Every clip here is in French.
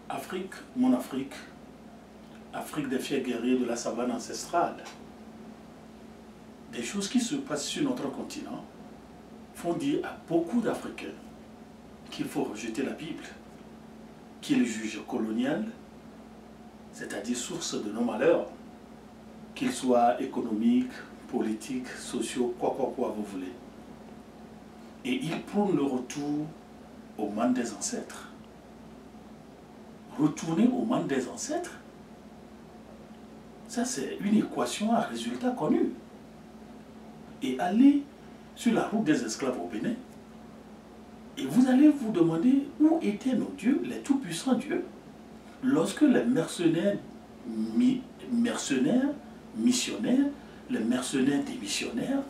Afrique, mon Afrique, Afrique des fiers guerriers de la savane ancestrale. Des choses qui se passent sur notre continent font dire à beaucoup d'Africains qu'il faut rejeter la Bible, qu'ils jugent coloniale, c'est-à-dire source de nos malheurs, qu'ils soient économiques, politiques, sociaux, quoi vous voulez. Et ils prônent le retour au monde des ancêtres. Retourner au monde des ancêtres, ça c'est une équation à résultat connu. Et aller sur la route des esclaves au Bénin, et vous allez vous demander où étaient nos dieux, les tout-puissants dieux, lorsque les mercenaires, missionnaires, les mercenaires des missionnaires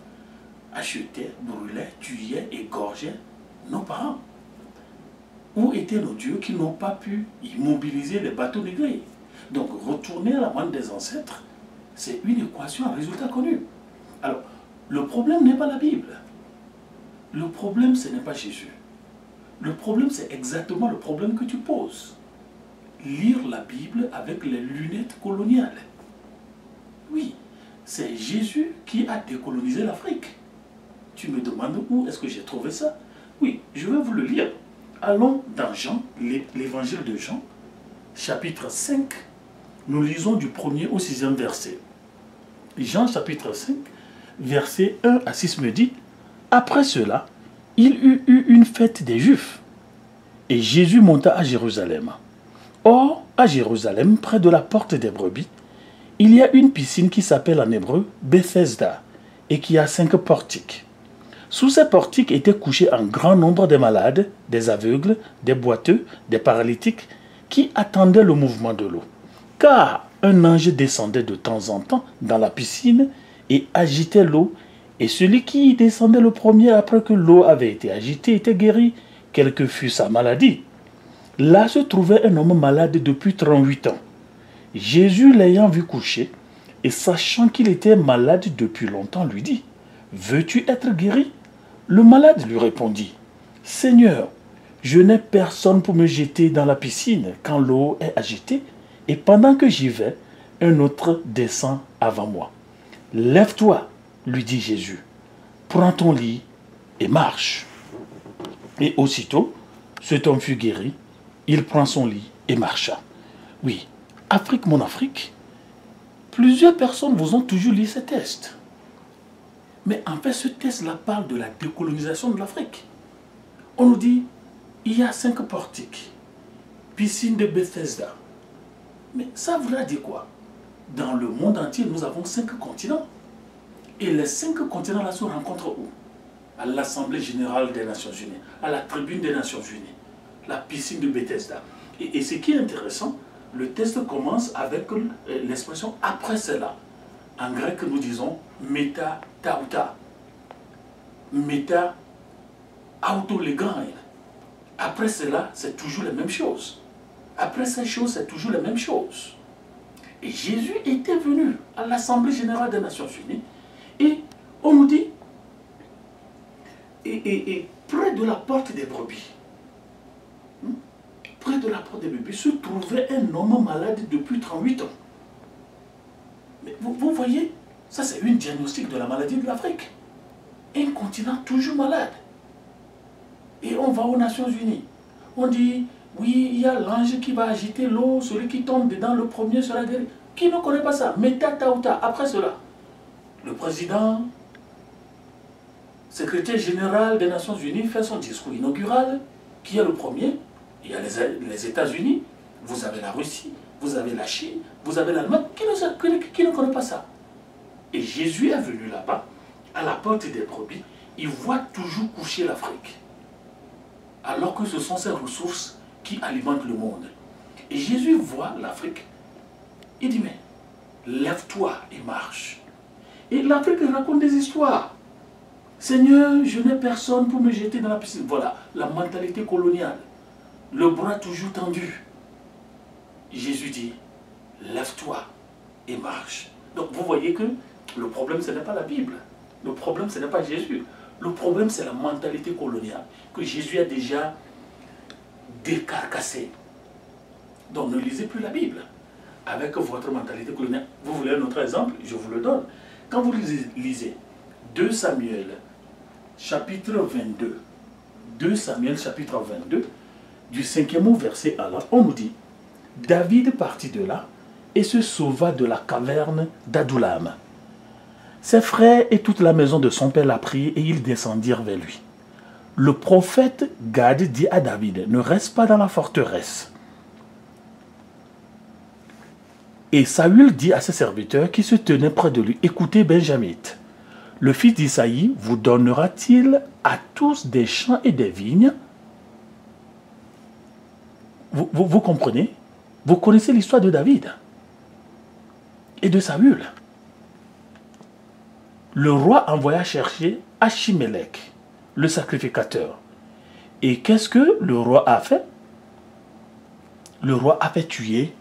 achetaient, brûlaient, tuaient, égorgeaient nos parents. Où étaient nos dieux qui n'ont pas pu immobiliser les bateaux négriers? Donc retourner à la bande des ancêtres, c'est une équation à résultat connu. Alors, le problème n'est pas la Bible. Le problème, ce n'est pas Jésus. Le problème, c'est exactement le problème que tu poses. Lire la Bible avec les lunettes coloniales. Oui, c'est Jésus qui a décolonisé l'Afrique. Tu me demandes où est-ce que j'ai trouvé ça? Oui, je vais vous le lire. Allons dans Jean, l'évangile de Jean, chapitre 5. Nous lisons du 1er au 6e verset. Jean chapitre 5, verset 1 à 6 me dit: après cela, il y eut une fête des Juifs, et Jésus monta à Jérusalem. Or, à Jérusalem, près de la porte des brebis, il y a une piscine qui s'appelle en hébreu Bethesda, et qui a 5 portiques. Sous ces portiques étaient couchés un grand nombre de malades, des aveugles, des boiteux, des paralytiques, qui attendaient le mouvement de l'eau. Car un ange descendait de temps en temps dans la piscine et agitait l'eau, et celui qui y descendait le premier après que l'eau avait été agitée était guéri, quelle que fût sa maladie. Là se trouvait un homme malade depuis 38 ans. Jésus, l'ayant vu coucher, et sachant qu'il était malade depuis longtemps, lui dit: veux-tu être guéri? Le malade lui répondit: Seigneur, je n'ai personne pour me jeter dans la piscine quand l'eau est agitée, et pendant que j'y vais, un autre descend avant moi. Lève-toi, lui dit Jésus, prends ton lit et marche. Et aussitôt, cet homme fut guéri, il prend son lit et marcha. Oui, Afrique, mon Afrique, plusieurs personnes vous ont toujours lu ces tests. Mais en fait, ce test-là parle de la décolonisation de l'Afrique. On nous dit, il y a 5 portiques, piscine de Bethesda. Mais ça voudra dire quoi? Dans le monde entier, nous avons 5 continents. Et les 5 continents-là se rencontrent où? À l'Assemblée Générale des Nations Unies, à la Tribune des Nations Unies, la piscine de Bethesda. Et ce qui est intéressant, le test commence avec l'expression « après cela ». En grec, nous disons « meta tauta ». Meta autolegai. Après cela, c'est toujours la même chose. Après ces choses, c'est toujours la même chose. Et Jésus était venu à l'Assemblée Générale des Nations Unies et on nous dit, et près de la porte des brebis, près de la porte des brebis se trouvait un homme malade depuis 38 ans. Mais vous voyez, ça c'est une diagnostic de la maladie de l'Afrique. Un continent toujours malade. Et on va aux Nations Unies. On dit, oui, il y a l'ange qui va agiter l'eau, celui qui tombe dedans, le premier sera guéri. Qui ne connaît pas ça? Meta tauta. Après cela, le président, secrétaire général des Nations Unies, fait son discours inaugural. Qui est le premier? Il y a les États-Unis, vous avez la Russie, vous avez la Chine, vous avez l'Allemagne. Qui ne connaît pas ça? Et Jésus est venu là-bas, à la porte des brebis, il voit toujours coucher l'Afrique. Alors que ce sont ces ressources qui alimentent le monde. Et Jésus voit l'Afrique. Il dit, mais lève-toi et marche. Et l'Afrique raconte des histoires. Seigneur, je n'ai personne pour me jeter dans la piscine. Voilà, la mentalité coloniale. Le bras toujours tendu. Jésus dit, lève-toi et marche. Donc vous voyez que le problème, ce n'est pas la Bible. Le problème, ce n'est pas Jésus. Le problème, c'est la mentalité coloniale que Jésus a déjà décarcassée. Donc ne lisez plus la Bible avec votre mentalité coloniale. Vous voulez un autre exemple? Je vous le donne. Quand vous lisez 2 Samuel, chapitre 22, 2 Samuel, chapitre 22, du 5e verset à là, on nous dit, David partit de là et se sauva de la caverne d'Adoulam. Ses frères et toute la maison de son père l'apprirent et ils descendirent vers lui. Le prophète Gad dit à David, ne reste pas dans la forteresse. Et Saül dit à ses serviteurs qui se tenaient près de lui, écoutez Benjamin, le fils d'Isaïe vous donnera-t-il à tous des champs et des vignes? Vous comprenez? Vous connaissez l'histoire de David et de Saül. Le roi envoya chercher Achimélec, le sacrificateur. Et qu'est-ce que le roi a fait? Le roi a fait tuer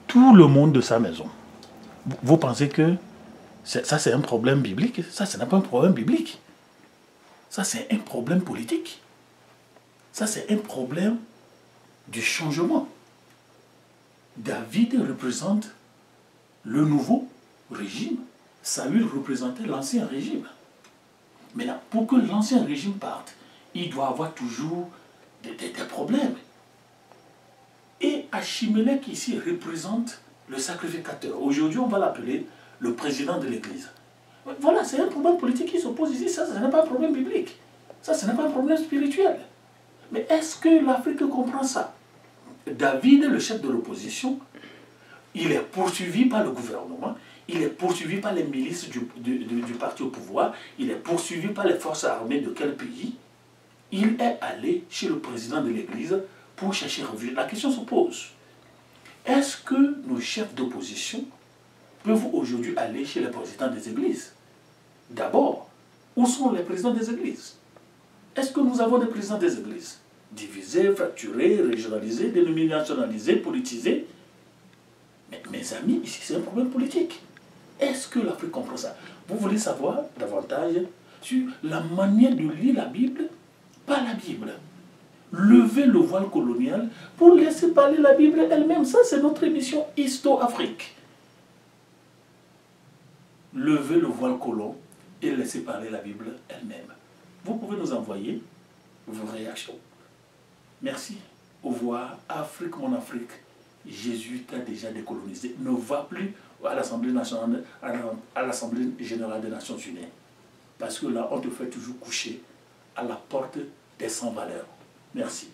tout le monde de sa maison. Vous pensez que ça c'est un problème biblique? Ça, ce n'est pas un problème biblique. Ça, c'est un problème politique. Ça, c'est un problème du changement. David représente le nouveau régime. Saül représentait l'ancien régime. Maintenant, pour que l'ancien régime parte, il doit avoir toujours des problèmes. Et Achimélec ici représente le sacrificateur. Aujourd'hui, on va l'appeler le président de l'Église. Voilà, c'est un problème politique qui s'oppose ici. Ça, ce n'est pas un problème biblique. Ça, ce n'est pas un problème spirituel. Mais est-ce que l'Afrique comprend ça? David, le chef de l'opposition, il est poursuivi par le gouvernement, il est poursuivi par les milices du parti au pouvoir, il est poursuivi par les forces armées de quel pays? Il est allé chez le président de l'Église pour chercher refuge. La question se pose. Est-ce que nos chefs d'opposition peuvent aujourd'hui aller chez les présidents des églises? D'abord, où sont les présidents des églises? Est-ce que nous avons des présidents des églises? Divisés, fracturés, régionalisés, dénominationnalisés, politisés? Mais mes amis, ici c'est un problème politique. Est-ce que l'Afrique comprend ça? Vous voulez savoir davantage sur la manière de lire la Bible? Pas la Bible. Lever le voile colonial pour laisser parler la Bible elle-même. Ça, c'est notre émission Histo-Afrique. Lever le voile colon et laisser parler la Bible elle-même. Vous pouvez nous envoyer vos réactions. Merci. Au revoir. Afrique, mon Afrique. Jésus t'a déjà décolonisé. Ne va plus à l'Assemblée nationale, à l'Assemblée générale des Nations Unies. Parce que là, on te fait toujours coucher à la porte des sans-valeurs. Merci.